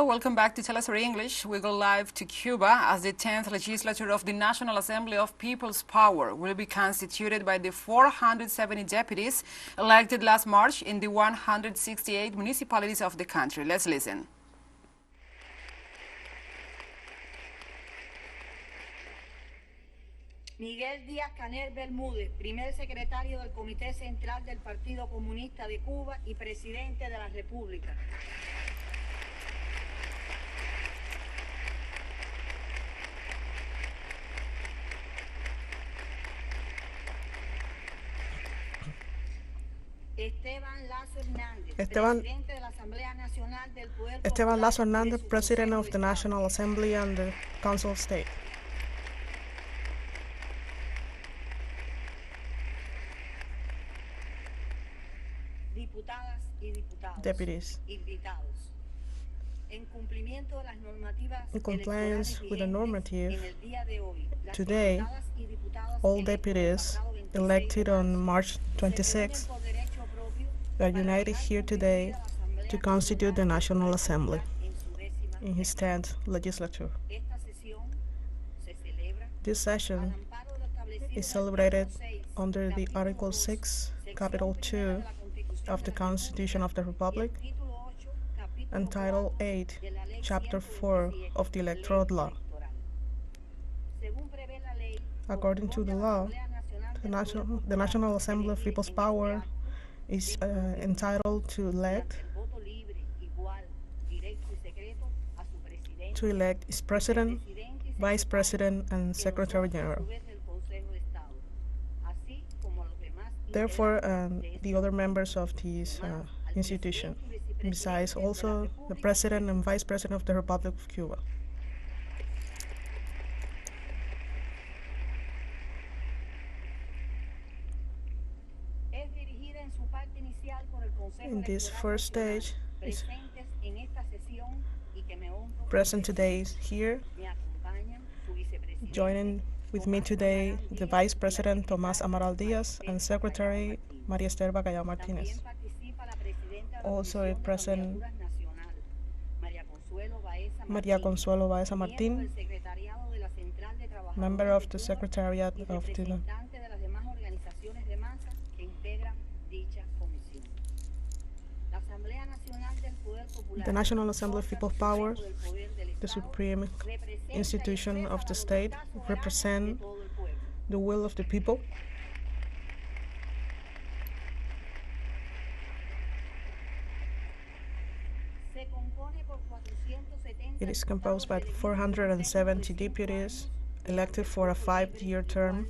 Hello, welcome back to teleSUR English. We go live to Cuba as the 10th Legislature of the National Assembly of People's Power will be constituted by the 470 deputies elected last March in the 168 municipalities of the country. Let's listen. Miguel Díaz-Canel Bermúdez, primer secretario del Comité Central del Partido Comunista de Cuba y presidente de la República. Esteban Lazo Hernández, presidente de la Asamblea Nacional del Poder Popular. Esteban Lazo Hernández, President of the National Assembly and the Council of State. Diputadas y diputados. Deputies. Invitados. En cumplimiento de las normativas In compliance with the normative, en el día de hoy, las today, diputadas y diputados all deputies elected on March 26 are united here today to constitute the National Assembly in his 10th legislature. This session is celebrated under the Article 6, Capital 2 of the Constitution of the Republic and Title 8, Chapter 4 of the Electoral Law. According to the law, the National Assembly of People's Power is entitled to elect its President, Vice President, and Secretary General. Therefore, the other members of this institution, besides also the President and Vice President of the Republic of Cuba. In this first stage, present today is here, joining with me today the Vice President Tomás Amaral Díaz and Secretary María Esther Bacallao Martínez. Also present María Consuelo Baeza Martín, member of the Secretariat of the National Assembly of People's Power, the supreme institution of the state, represent the will of the people. It is composed by 470 deputies elected for a 5-year term.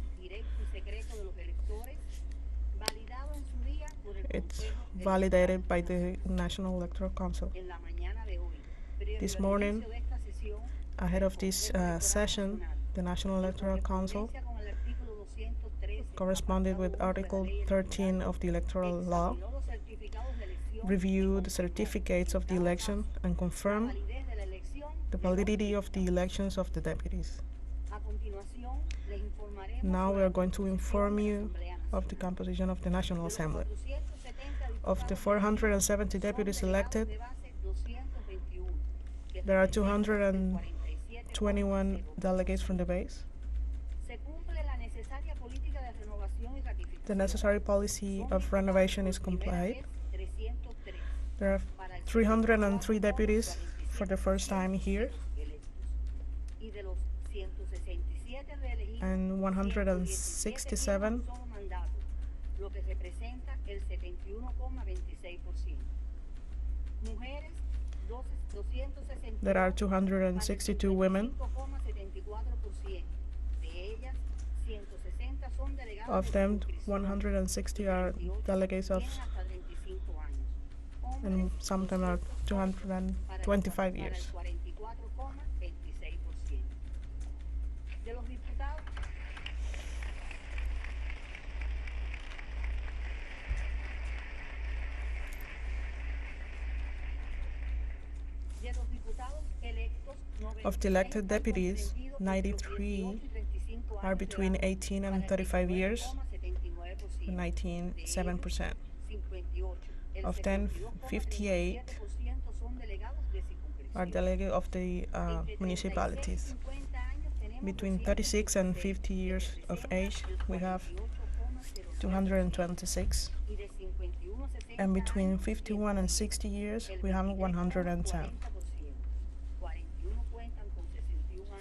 It's validated by the National Electoral Council. This morning, ahead of this session, the National Electoral Council, corresponding with Article 13 of the Electoral Law, reviewed the certificates of the election and confirmed the validity of the elections of the deputies. Now we are going to inform you of the composition of the National Assembly. Of the 470 deputies elected, there are 221 delegates from the base. The necessary policy of renovation is complied. There are 303 deputies for the first time here, and 167 there are 262 women. Of them, 160 are delegates of, and some of them are 225 years. Of the elected deputies, 93 are between 18 and 35 years, 19.7%. Of them, 58 are delegates of the municipalities. Between 36 and 50 years of age, we have 226, and between 51 and 60 years, we have 110.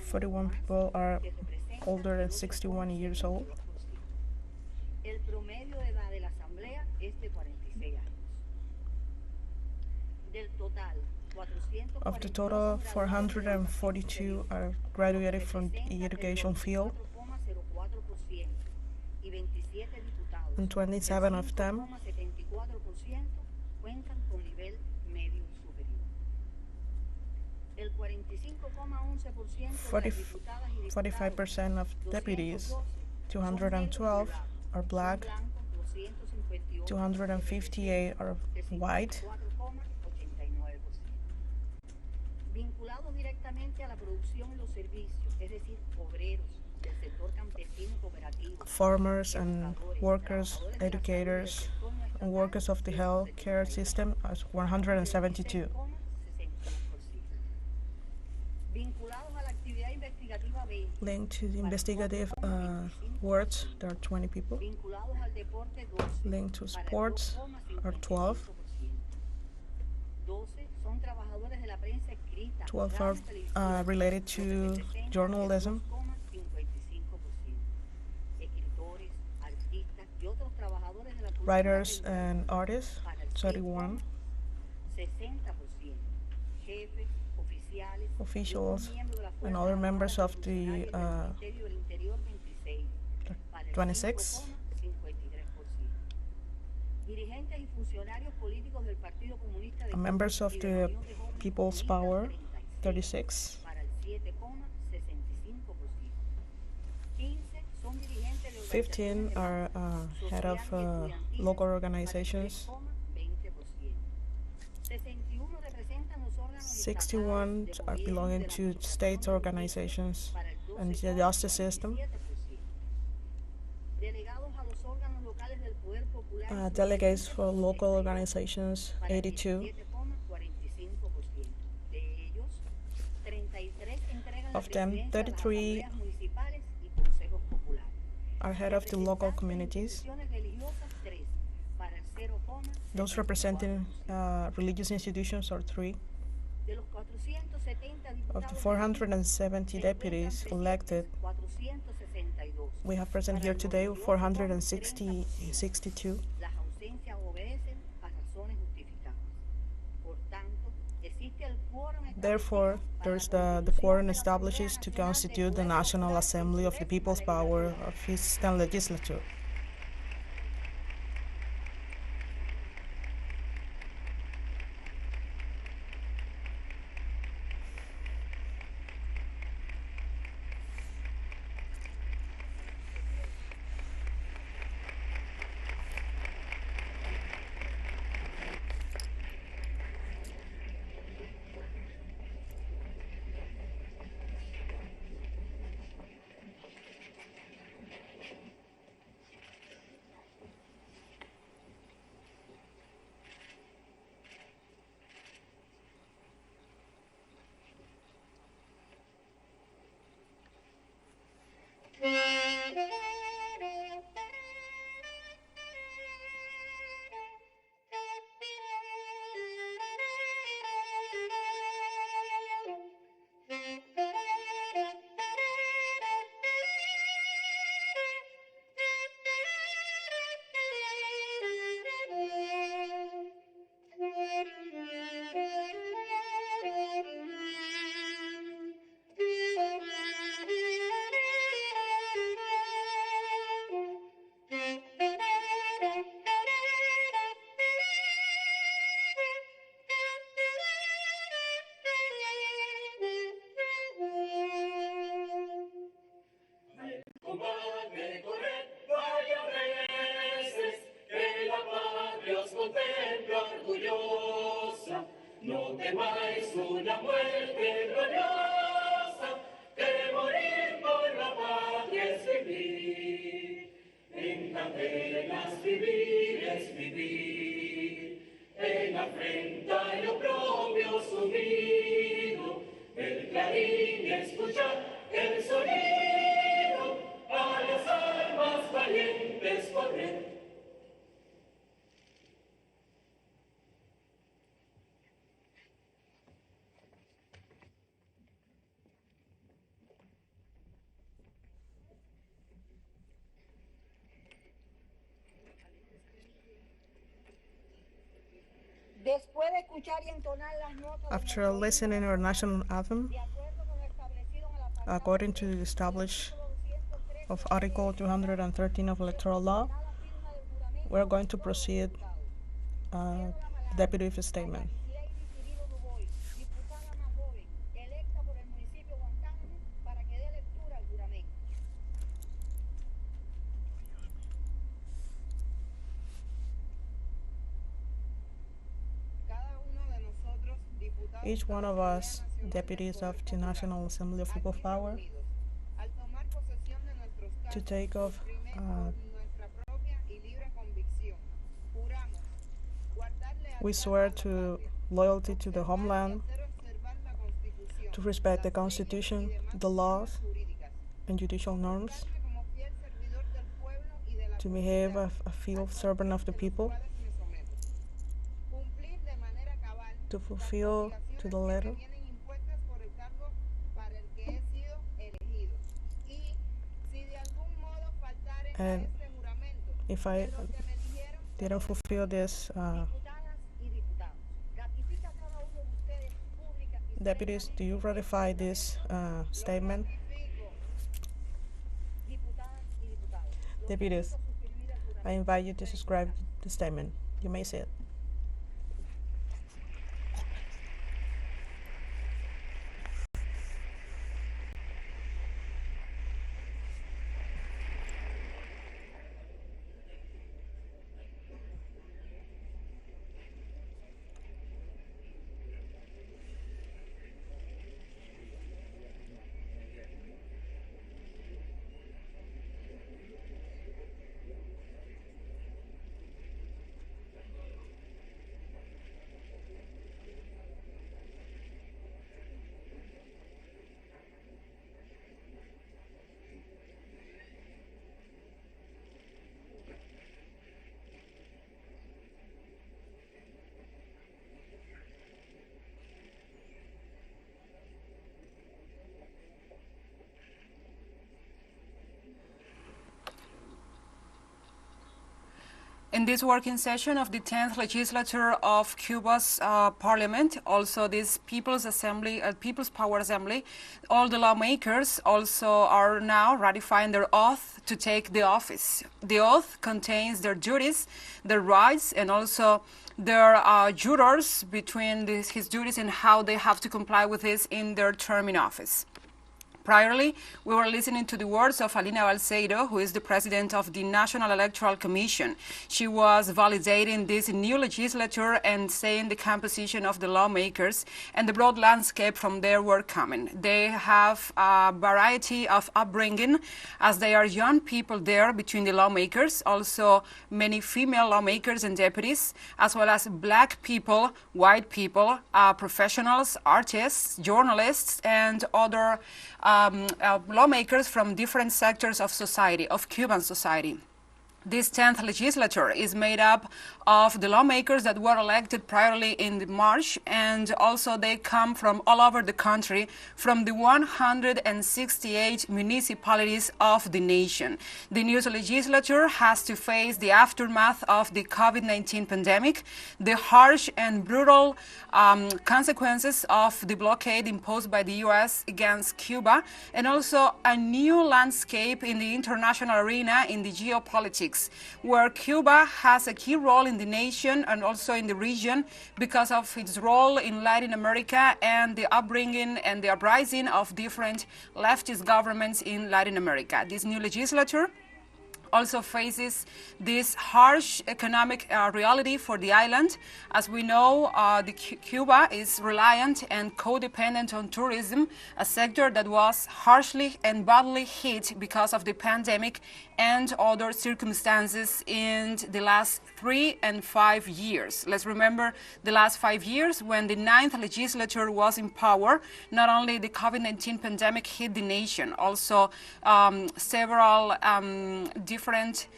41 people are older than 61 years old. El promedio de edad de la asamblea es de 46 años. Del total, Of the total, 442 are graduated from the education field, and 27 of them 45% of deputies, 212 are black, 258 are white. Vinculados directamente a la producción y los servicios, es decir, obreros del sector campesino cooperativo, farmers and workers, educators, and workers of the health care system as 172. Vinculados a la actividad investigativa 20. Linked to the investigative works, there are 20 people. Vinculados al deporte 12. Linked to sports are 12. 12 are related to journalism. Writers and artists, 31. Officials and other members of the 26. Members of the People's Power, 36. 15 are head of local organizations. 61 are belonging to state organizations and the justice system. Delegates for local organizations, 82. Of them, 33 are head of the local communities. Those representing religious institutions are 3. Of the 470 deputies elected, we have present here today 462. Therefore, there is the quorum establishes to constitute the National Assembly of the People's Power of its 10th Legislature. No temáis una muerte gloriosa, que morir por la patria es vivir. En candelas vivir es vivir, en afrenta y oprobio sumir. fin escuchar el sonido a las armas valientes correr. Después de escuchar y entonar las notas After listening our national anthem, de acuerdo con lo establecido en el apartado according to the established of Article 213 of Electoral Law, la firma del juramento, we're going to proceed deputy statement. Lady Cirilo Dubois, diputada más joven, electa por el municipio Guantánamo, para que dé lectura al juramento. Cada uno de nosotros, diputados, Each one of us, deputies of the National Assembly of People's Power, al tomar posesión de nuestros to cargos, take off por nuestra propia y libre convicción, juramos guardar lealtad we swear to loyalty to the homeland, hacer observar la Constitución, to respect the Constitution, the laws, jurídicas, and judicial norms, como fiel servidor del pueblo y de la to behave as a field servant of the people, cuales me someto, cumplir de manera cabal to fulfill to the letter que vienen impuestas por el cargo para el que he sido elegido, y si de algún modo faltare a and este juramento, if I los que me eligieron didn't fulfill this, diputadas y diputados, ratifica cada uno de ustedes pública y deputies, do you ratify this statement? ratifico, diputadas y diputados. Deputies, Suscribir el juramento. I invite you to subscribe the statement. You may say it. In this working session of the 10th Legislature of Cuba's Parliament, also this People's Assembly, People's Power Assembly, all the lawmakers also are now ratifying their oath to take the office. The oath contains their duties, their rights, and also their jurors between his duties and how they have to comply with this in their term in office. Priorly, we were listening to the words of Alina Balseiro, who is the president of the National Electoral Commission. She was validating this new legislature and saying the composition of the lawmakers and the broad landscape from there were coming. They have a variety of upbringing, as they are young people there between the lawmakers, also many female lawmakers and deputies, as well as black people, white people, professionals, artists, journalists, and other lawmakers from different sectors of society, of Cuban society. This 10th legislature is made up of the lawmakers that were elected priorly in March, and also they come from all over the country, from the 168 municipalities of the nation. The new legislature has to face the aftermath of the COVID-19 pandemic, the harsh and brutal consequences of the blockade imposed by the U.S. against Cuba, and also a new landscape in the international arena in the geopolitics, where Cuba has a key role in the nation and also in the region because of its role in Latin America and the upbringing and the uprising of different leftist governments in Latin America. This new legislature also faces this harsh economic reality for the island. As we know, Cuba is reliant and codependent on tourism, a sector that was harshly and badly hit because of the pandemic and other circumstances in the last 3 and 5 years. Let's remember the last 5 years when the 9th Legislature was in power. Not only the COVID-19 pandemic hit the nation, also several different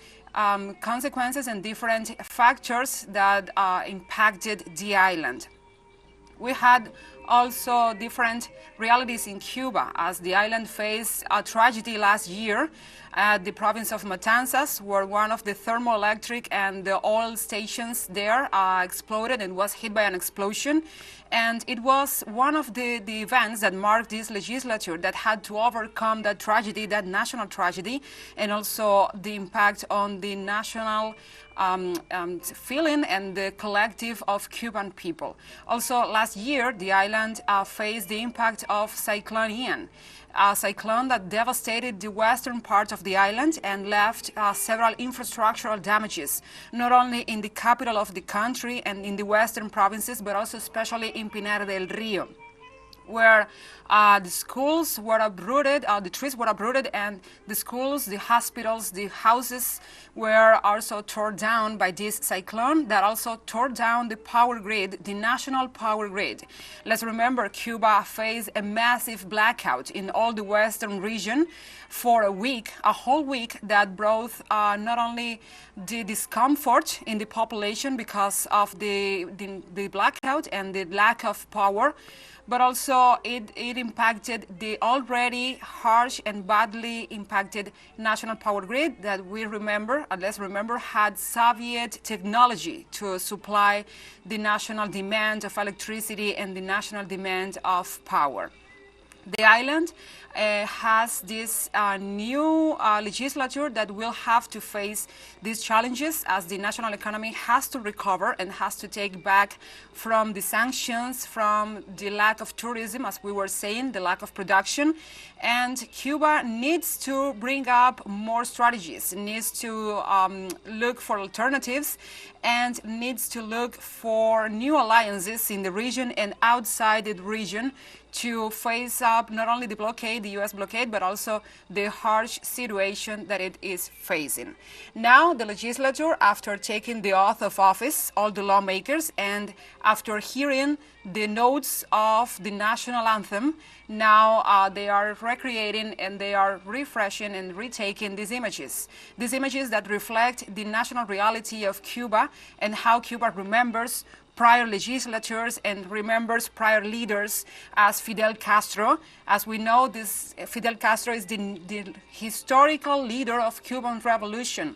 consequences and different factors that impacted the island. We had also different realities in Cuba as the island faced a tragedy last year at the province of Matanzas, where one of the thermoelectric and the oil stations there exploded and was hit by an explosion. And it was one of the events that marked this legislature that had to overcome that tragedy, that national tragedy, and also the impact on the national feeling and the collective of Cuban people. Also, last year, the island faced the impact of Cyclone Ian, a cyclone that devastated the western part of the island and left several infrastructural damages, not only in the capital of the country and in the western provinces, but also especially in Pinar del Rio, where the schools were uprooted, the trees were uprooted, and the schools, the hospitals, the houses were also torn down by this cyclone that also tore down the power grid, the national power grid. Let's remember, Cuba faced a massive blackout in all the western region for a week, a whole week, that brought not only the discomfort in the population because of the blackout and the lack of power, but also it impacted the already harsh and badly impacted national power grid that we remember, let's remember, had Soviet technology to supply the national demand of electricity and the national demand of power. The island has this new legislature that will have to face these challenges as the national economy has to recover and has to take back from the sanctions, from the lack of tourism, as we were saying, the lack of production. And Cuba needs to bring up more strategies, needs to look for alternatives, and needs to look for new alliances in the region and outside the region to face up not only the blockade, the U.S. blockade, but also the harsh situation that it is facing. Now, the legislature, after taking the oath of office, all the lawmakers, and after hearing the notes of the national anthem, now they are recreating and they are refreshing and retaking these images that reflect the national reality of Cuba and how Cuba remembers prior legislatures and remembers prior leaders as Fidel Castro. As we know, this Fidel Castro is the historical leader of Cuban revolution.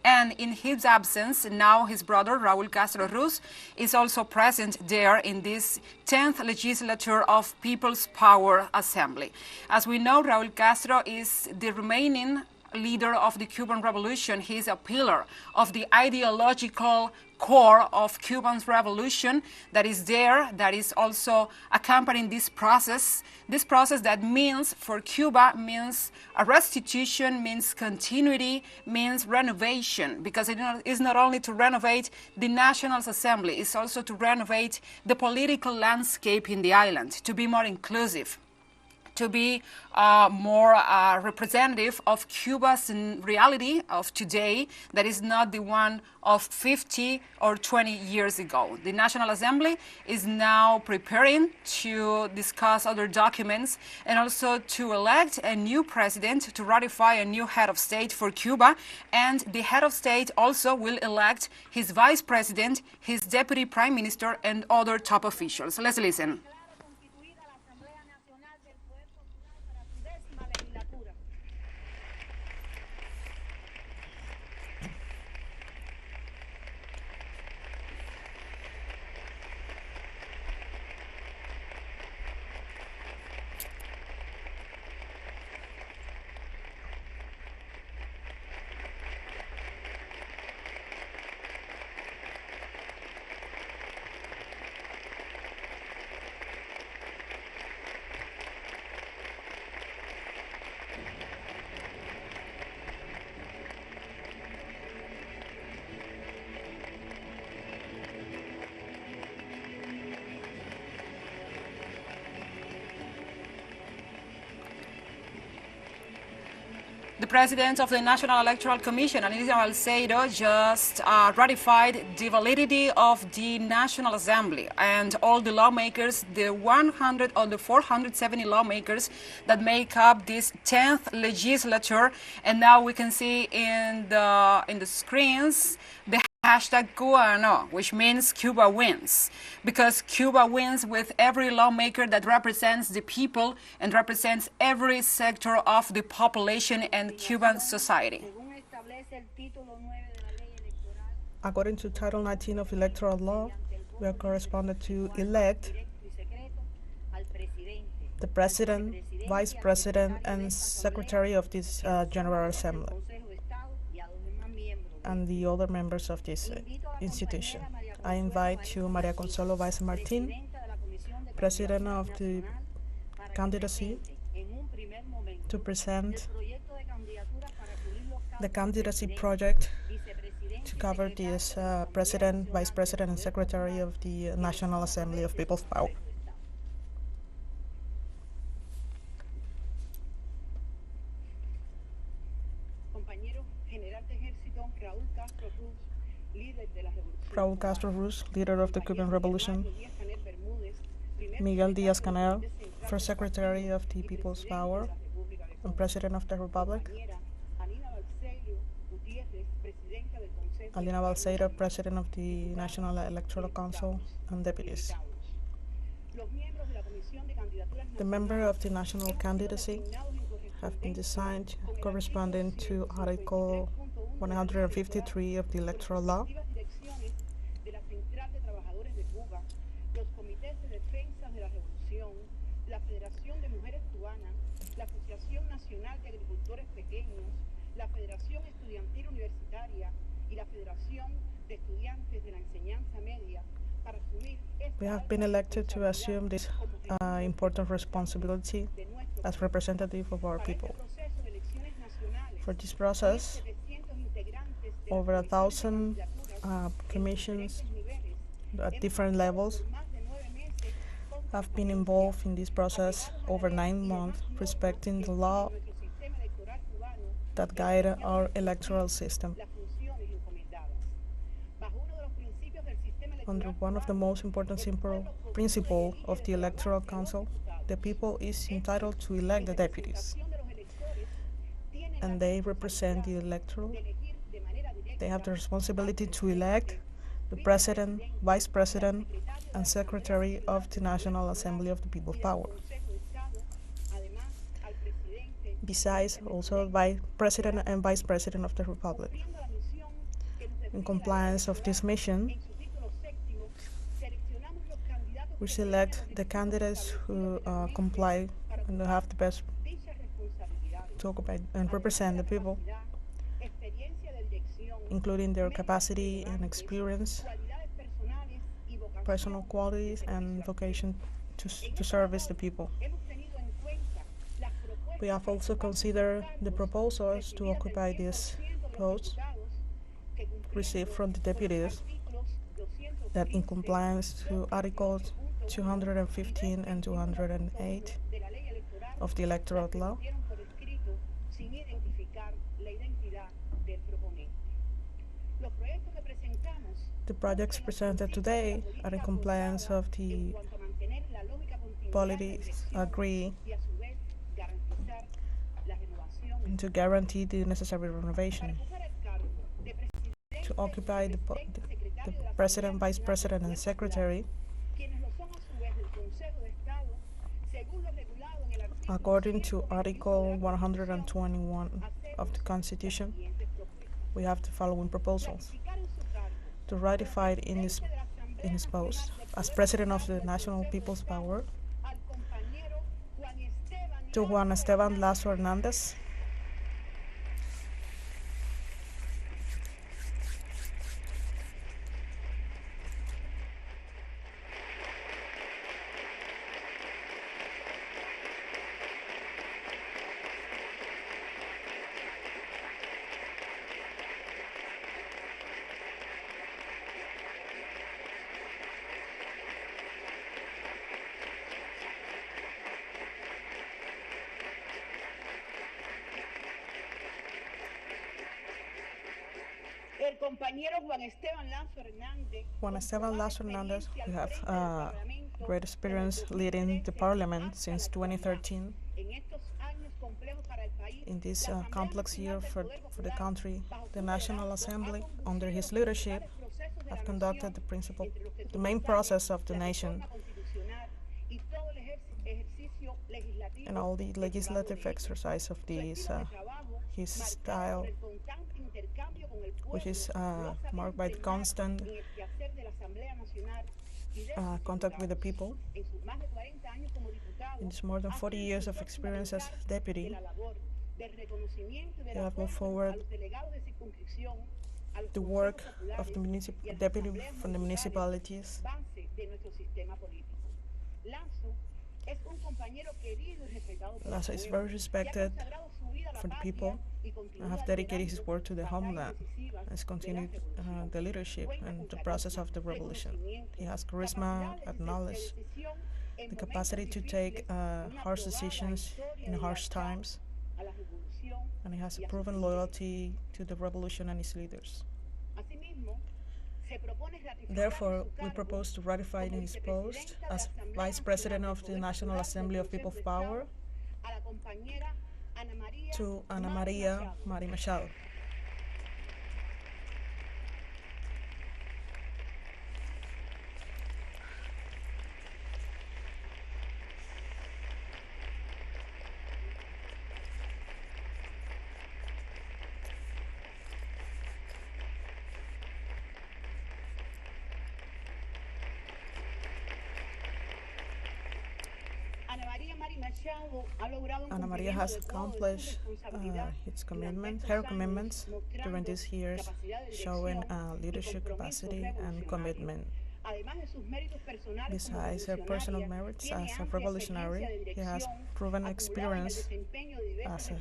And in his absence, now his brother, Raúl Castro Ruz, is also present there in this 10th Legislature of People's Power Assembly. As we know, Raúl Castro is the remaining leader of the Cuban Revolution. He is a pillar of the ideological core of Cuban's revolution that is there, that is also accompanying this process that means for Cuba, means a restitution, means continuity, means renovation, because it is not only to renovate the National Assembly, it's also to renovate the political landscape in the island, to be more inclusive, to be more representative of Cuba's reality of today that is not the one of 50 or 20 years ago. The National Assembly is now preparing to discuss other documents and also to elect a new president, to ratify a new head of state for Cuba, and the head of state also will elect his vice president, his deputy prime minister, and other top officials. Let's listen. President of the National Electoral Commission, Alina Balseiro, just ratified the validity of the National Assembly, and all the lawmakers, the 470 lawmakers that make up this 10th legislature. And now we can see in the screens the hashtag Cubano, which means Cuba wins, because Cuba wins with every lawmaker that represents the people and represents every sector of the population and Cuban society. According to Title 19 of Electoral Law, we are corresponded to elect the President, Vice President, and Secretary of this General Assembly, and the other members of this institution. I invite to Maria Consuelo Baez Martin, President of the candidacy, to present the candidacy project to cover this President, Vice President, and Secretary of the National Assembly of People's Power. Raúl Castro Ruz, leader of the Cuban Revolution. Miguel Díaz-Canel, First Secretary of the People's Power and President of the Republic. Alina Balseiro, President of the National Electoral Council, and deputies. The members of the national candidacy have been designed corresponding to Article 153 of the Electoral Law. We have been elected to assume this important responsibility as representative of our people. For this process, over 1,000 commissions at different levels have been involved in this process over 9 months, respecting the law that guide our electoral system. Under one of the most important principles of the Electoral Council, the people is entitled to elect the deputies, and they represent the electoral. They have the responsibility to elect the President, Vice President, and Secretary of the National Assembly of the People's Power. Besides, also President and Vice President of the Republic. In compliance of this mission, we select the candidates who comply and who have the best to occupy and represent the people, including their capacity and experience, personal qualities, and vocation to service the people. We have also considered the proposals to occupy these posts received from the deputies that, in compliance to Articles 215 and 208 of the Electoral Law, the projects presented today are in compliance of the policies agreed and to guarantee the necessary renovation. To occupy the President, Vice President, and Secretary, according to Article 121 of the Constitution, we have the following proposals. To ratify in his post as President of the National People's Power, to Juan Esteban Lazo Hernandez, Juan Esteban Lazo Hernandez, who have great experience leading the parliament since 2013. In this complex year for the country, the National Assembly, under his leadership, have conducted the main process of the nation and all the legislative exercise of his style, which is marked by the constant contact with the people. In his more than 40 years of experience as deputy, he has moved forward the work of the deputy from the municipalities. Lazo is very respected for the people and have dedicated his work to the homeland and has continued the leadership and the process of the revolution. He has charisma and knowledge, the capacity to take harsh decisions in harsh times, and he has a proven loyalty to the revolution and its leaders. Therefore, we propose to ratify in his post as Vice President of the National Assembly of People's Power to Ana María Mari Machado. Ana María has accomplished her commitments during these years, showing leadership capacity and commitment. Besides her personal merits as a revolutionary, he has proven experience as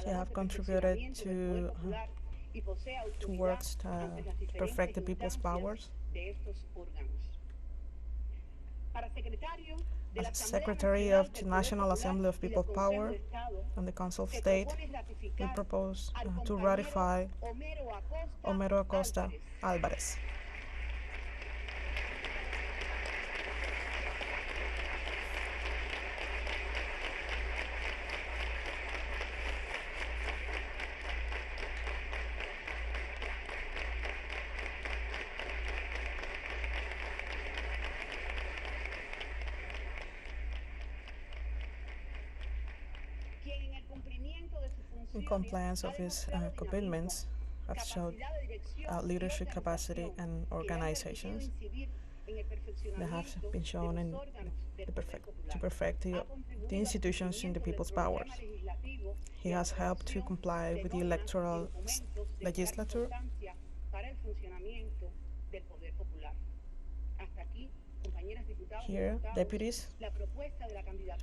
she has contributed to works to perfect the people's powers. As Secretary of the National Assembly of People's Power and the Council of State, we propose to ratify Homero Acosta Álvarez. In compliance of his commitments, have shown leadership capacity and organizations that have been shown in to perfect the institutions in the people's powers. He has helped to comply with the electoral legislature. Here, deputies,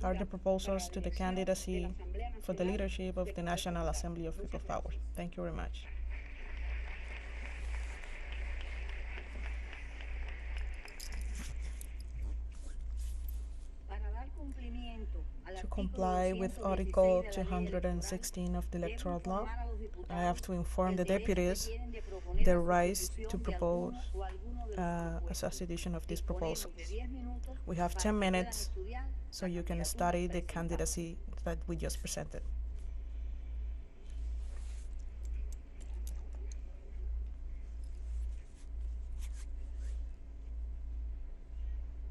are the proposals to the candidacy for the leadership of the National Assembly of People's Power. Thank you very much. To comply with Article 216 of the Electoral Law, I have to inform the deputies their rights to propose a substitution of these proposals. We have 10 minutes so you can study the candidacy that we just presented.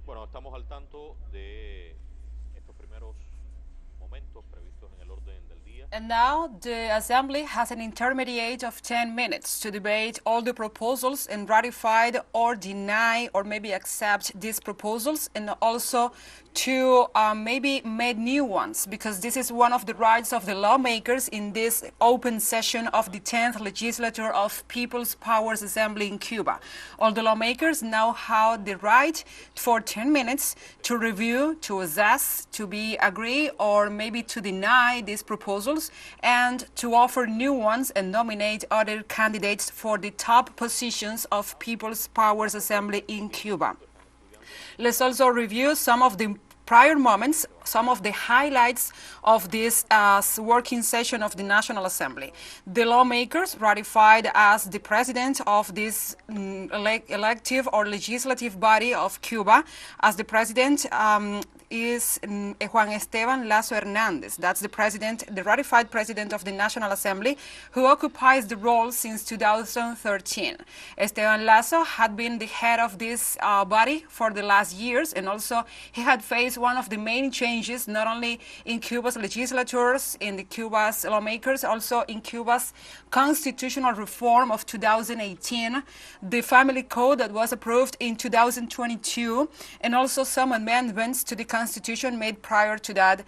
Bueno, estamos al tanto de estos primeros momentos previstos en el orden del día. And now the Assembly has an intermediate of 10 minutes to debate all the proposals and ratify or deny or maybe accept these proposals, and also to maybe make new ones, because this is one of the rights of the lawmakers in this open session of the 10th Legislature of People's Powers Assembly in Cuba. All the lawmakers now have the right for 10 minutes to review, to assess, to be agree or maybe to deny these proposals, and to offer new ones and nominate other candidates for the top positions of People's Powers Assembly in Cuba. Let's also review some of the prior moments, some of the highlights of this working session of the National Assembly. The lawmakers ratified as the president of this elective or legislative body of Cuba, as the president is Juan Esteban Lazo Hernandez. That's the president, the ratified president of the National Assembly, who occupies the role since 2013. Esteban Lazo had been the head of this body for the last years, and also he had faced one of the main changes, not only in Cuba's legislatures, in the Cuba's lawmakers, also in Cuba's constitutional reform of 2018, the family code that was approved in 2022, and also some amendments to the Constitution made prior to that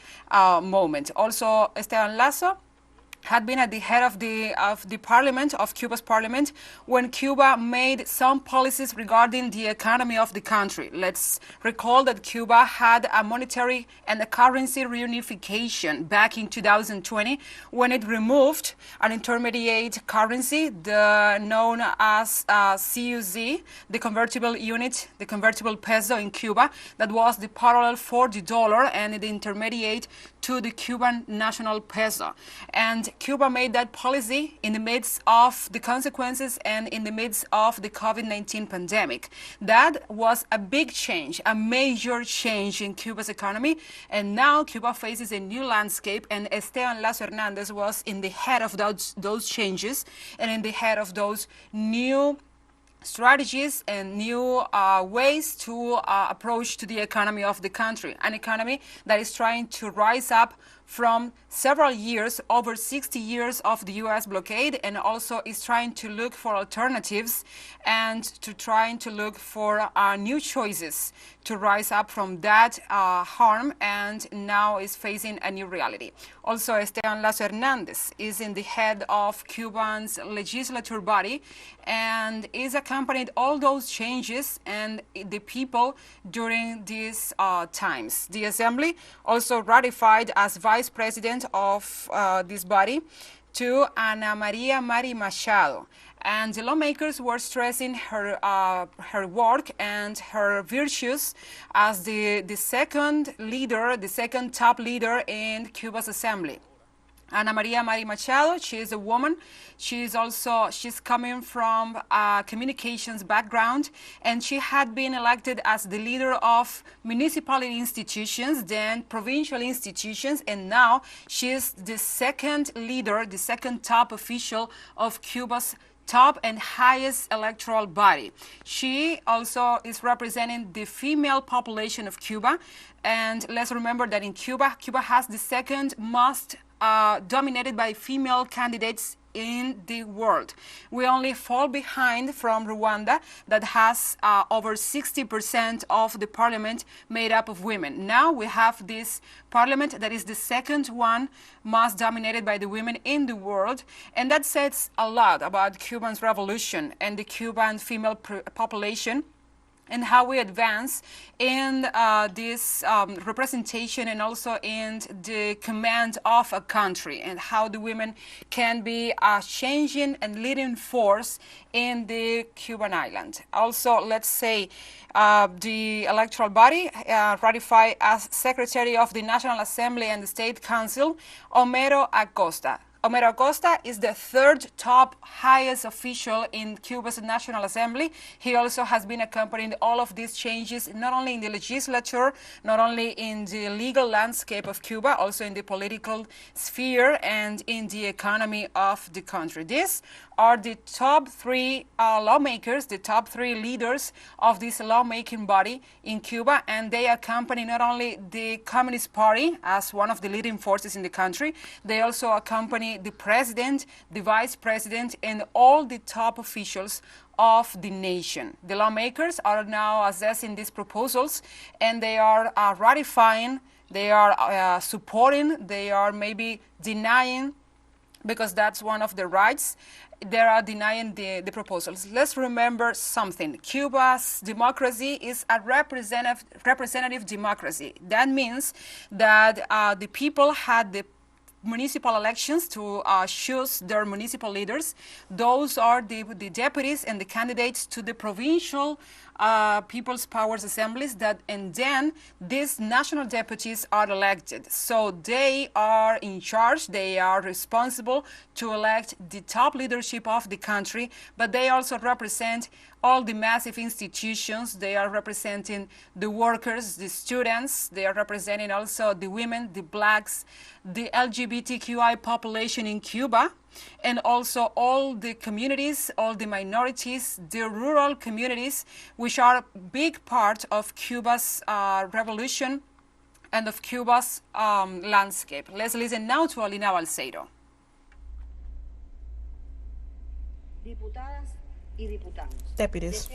moment. Also, Esteban Lazo had been at the head of the parliament, of Cuba's parliament, when Cuba made some policies regarding the economy of the country. Let's recall that Cuba had a monetary and a currency reunification back in 2020 when it removed an intermediate currency, known as CUZ, the convertible unit, the convertible peso in Cuba, that was the parallel for the dollar and the intermediate to the Cuban national peso. And Cuba made that policy in the midst of the consequences and in the midst of the COVID-19 pandemic. That was a big change, a major change in Cuba's economy. And now Cuba faces a new landscape, and Esteban Lazo Hernandez was in the head of those changes and in the head of those new strategies and new ways to approach to the economy of the country, an economy that is trying to rise up from several years, over 60 years of the U.S. blockade, and also is trying to look for alternatives and trying to look for new choices to rise up from that harm, and now is facing a new reality. Also, Esteban Lazo Hernandez is in the head of Cuba's legislature body and is accompanied all those changes and the people during these times. The Assembly also ratified as vice president of this body to Ana Maria Mari Machado. And the lawmakers were stressing her work and her virtues as the second leader, the second top leader in Cuba's assembly. Ana Maria Mari Machado, she is a woman. She's coming from a communications background, and she had been elected as the leader of municipality institutions, then provincial institutions, and now she is the second leader, the second top official of Cuba's top and highest electoral body. She also is representing the female population of Cuba, and let's remember that in Cuba has the second most dominated by female candidates in the world. We only fall behind from Rwanda, that has over 60% of the parliament made up of women. Now we have this parliament that is the second one most dominated by the women in the world, and that says a lot about Cuba's revolution and the Cuban female population, and how we advance in this representation and also in the command of a country, and how the women can be a changing and leading force in the Cuban island. Also, let's say the electoral body ratified as Secretary of the National Assembly and the State Council, Homero Acosta. Homero Acosta is the third top highest official in Cuba's National Assembly. He also has been accompanying all of these changes, not only in the legislature, not only in the legal landscape of Cuba, also in the political sphere and in the economy of the country. These are the top three lawmakers, the top three leaders of this lawmaking body in Cuba, and they accompany not only the Communist Party as one of the leading forces in the country, they also accompany the president, the vice president, and all the top officials of the nation. The lawmakers are now assessing these proposals, and they are ratifying, they are supporting, they are maybe denying, because that's one of the rights. They are denying the proposals. Let's remember something. Cuba's democracy is a representative democracy. That means that the people had the municipal elections to choose their municipal leaders. Those are the deputies and the candidates to the provincial People's Powers Assemblies and then these national deputies are elected. So they are in charge, they are responsible to elect the top leadership of the country, but they also represent all the massive institutions. They are representing the workers, the students, they are representing also the women, the blacks, the LGBTQI population in Cuba, and also all the communities, all the minorities, the rural communities, which are a big part of Cuba's revolution and of Cuba's landscape. Let's listen now to Alina Balseiro. Diputadas y diputados. Deputies,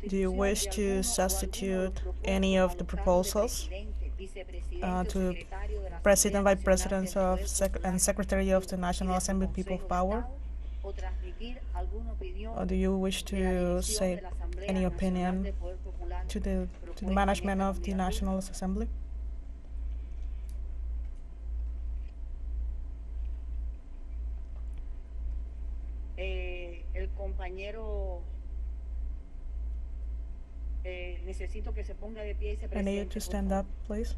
do you wish to substitute any of the proposals to President, Vice President and Secretary of the National Assembly People of Power? Or do you wish to say any opinion to the management of the National Assembly? El compañero necesito que se ponga de pie y se I presente. need you to stand up, please.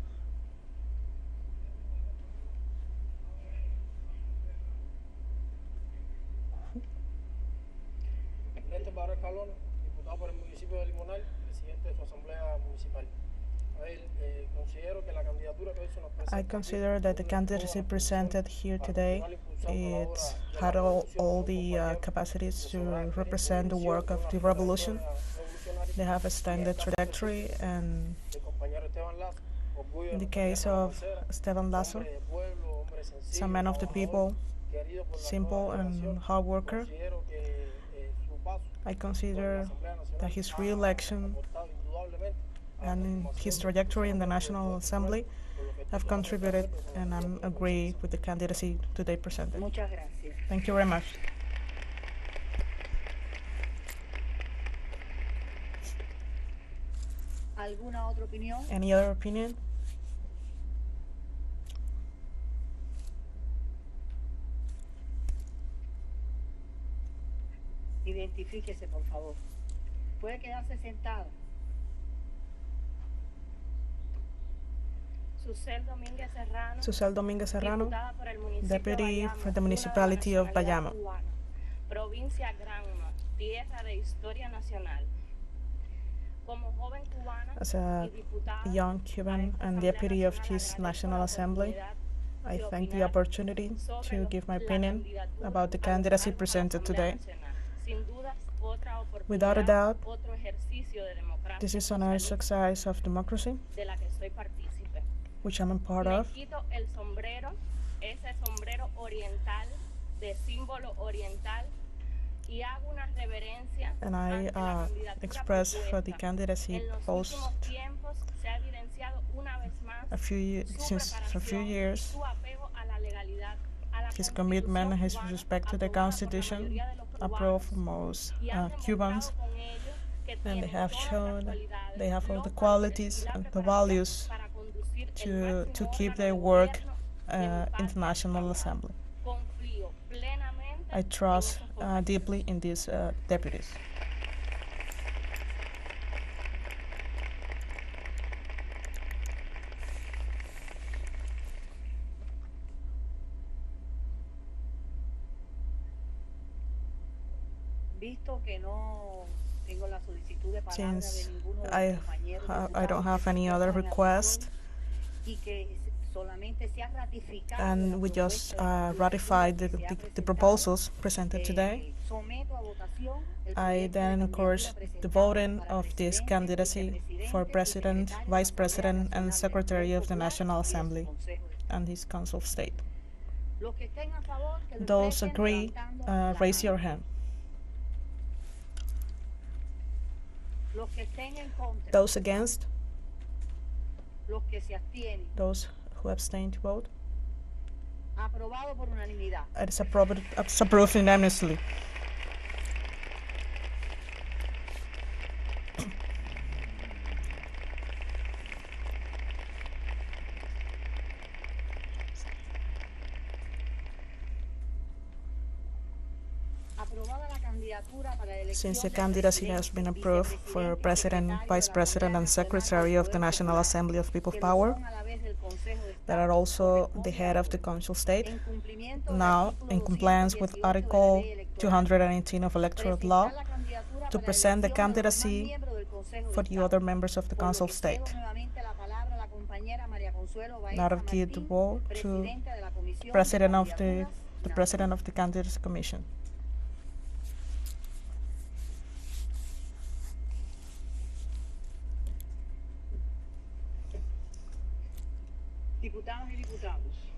Diputado por el municipio de Limonal, presidente de su asamblea municipal. Considero que la candidatura que hoy se nos presenta. I consider that the candidacy presented here today had all the capacities to represent the work of the revolution. They have a standard trajectory, and in the case of Esteban Lazo, he's a man of the people, simple and hard worker. I consider that his re-election and his trajectory in the National Assembly have contributed, and I agree with the candidacy today presented. Muchas gracias. Thank you very much. ¿Alguna otra opinión? Any other opinion? Identifíquese, por favor. Puede quedarse sentado. Susel Domínguez Serrano, Deputy for the Municipality of Bayamo. Provincia Granma, tierra de historia nacional. Como joven cubana As a young Cuban and deputy of this National Assembly, I thank the opportunity to give my opinion about the candidacy presented today. Without a doubt, this is an exercise of democracy, which I'm a part of. And I express for the candidacy post since a few years his commitment and his respect to the Constitution approved for most Cubans, and they have shown they have all the qualities and the values to keep their work in the National Assembly. I trust deeply in these deputies. Visto que no tengo la solicitud de palabra de Since ninguno de los compañeros I don't have any other request, y que solamente se ha ratificado and we just ratified the proposals presented today, someto a votación I then encourage the voting of this candidacy for President, Vice President, and Secretary of the National Assembly and his Council of State. los que estén a favor que lo Those expresen agree, levantando la raise mano. your hand. Los que estén en contra, Those against, los que se abstienen, those who abstain to vote. aprobado por unanimidad. It is approved unanimously. Since the candidacy has been approved for President, Vice President, and Secretary of the National Assembly of People's Power, that are also the head of the Council State, now, in compliance with Article 218 of Electoral Law, to present the candidacy for the other members of the Council of State. Now I give the vote to the President of the Candidates Commission.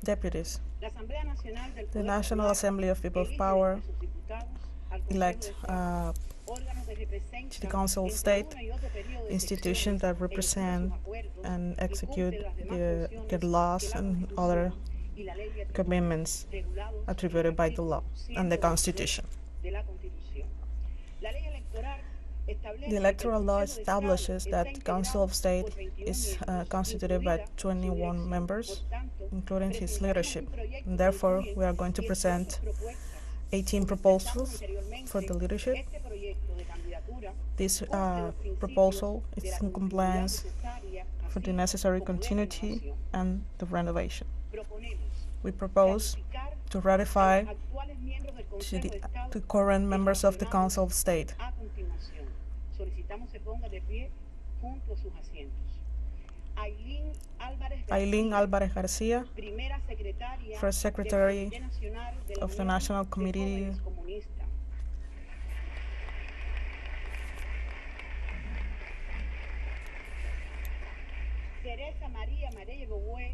Deputies. The National Assembly of People's Power elect to the Council of State institutions that represent and execute the laws and other commitments attributed by the law and the Constitution. The electoral law establishes that the Council of State is constituted by 21 members, including his leadership. And therefore, we are going to present 18 proposals for the leadership. This proposal is in compliance for the necessary continuity and the renovation. We propose to ratify the current members of the Council of State. Aileen Álvarez García, First Secretary of the National Committee.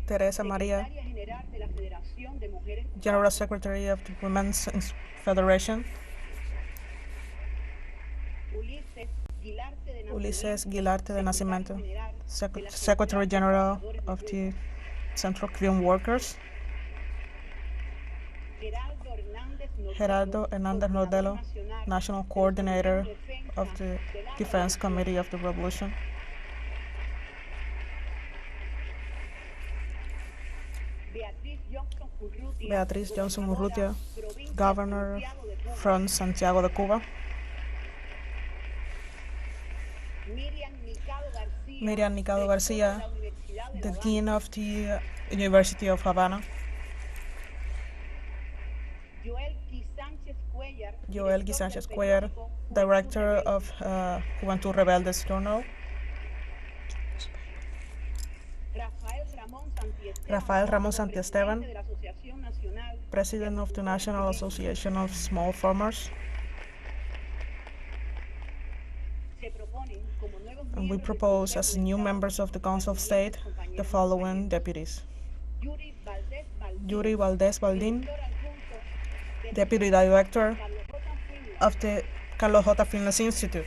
Teresa María, General Secretary of the Women's Federation. Ulises Guilarte de Nacimiento, Secretary General of the Central Cuban Workers. Gerardo Hernández Rodelo, National Coordinator of the Defense Committee of the Revolution. Beatriz Johnson Urrutia, Governor from Santiago de Cuba. Miriam Nicado Garcia, the Dean of the University of Havana. Joel Gui Sánchez Cuellar, Director of Juventud Rebeldes Journal. Rafael Ramón Santiesteban, President of the National Association of Small Farmers. And we propose as new members of the Council of State the following deputies: Yuri Valdés Baldín, Deputy Director of the Carlos J. Finless Institute.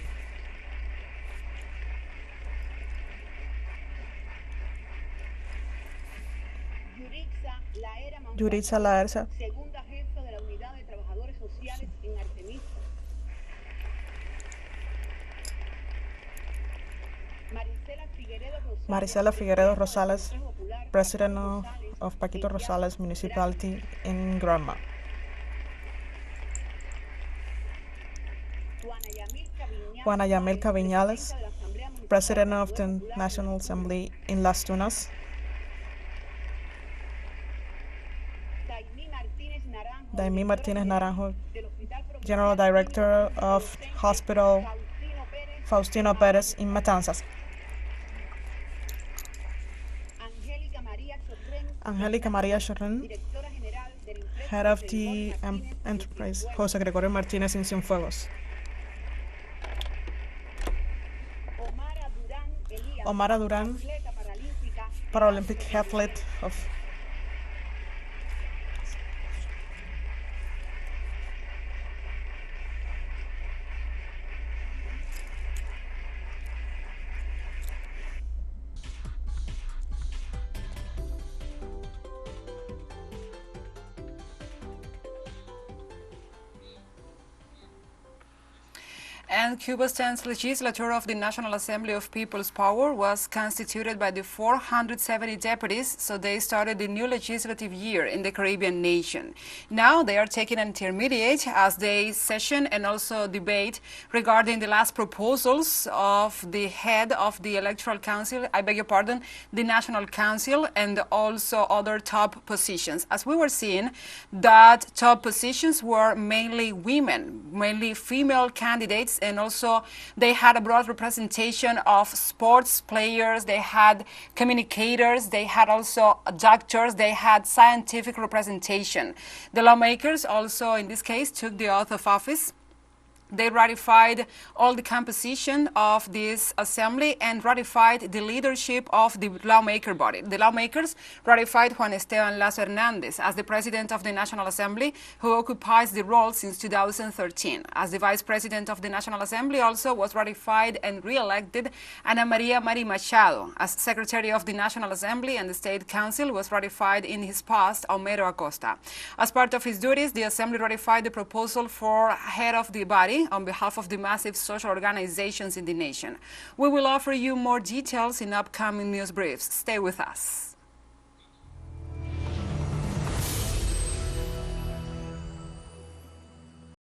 Yuritza Laerza, Marisela Figueredo Rosales, President of Paquito Rosales Municipality in Granma. Juana Yamilca Viñales, President of the National Assembly in Las Tunas. Daimí Martínez Naranjo, General Director of Hospital Faustino Pérez in Matanzas. Angélica María Chorren, Head of the Enterprise, José Gregorio Martínez in Cienfuegos. Omara Durán, Paralympic athlete of And Cuba's 10th Legislature of the National Assembly of People's Power was constituted by the 470 deputies, so they started the new legislative year in the Caribbean nation. Now they are taking an intermediate as they session and also debate regarding the last proposals of the head of the Electoral Council, I beg your pardon, the National Council, and also other top positions. As we were seeing, that top positions were mainly women, mainly female candidates, and also they had a broad representation of sports players, they had communicators, they had also doctors, they had scientific representation. The lawmakers also, in this case, took the oath of office. They ratified all the composition of this assembly and ratified the leadership of the lawmaker body. The lawmakers ratified Juan Esteban Lazo Hernandez as the president of the National Assembly, who occupies the role since 2013. As the vice president of the National Assembly also was ratified and re-elected Ana Maria Mari Machado. As secretary of the National Assembly and the State Council was ratified in his post Homero Acosta. As part of his duties, the Assembly ratified the proposal for head of the body on behalf of the massive social organizations in the nation. We will offer you more details in upcoming news briefs. Stay with us.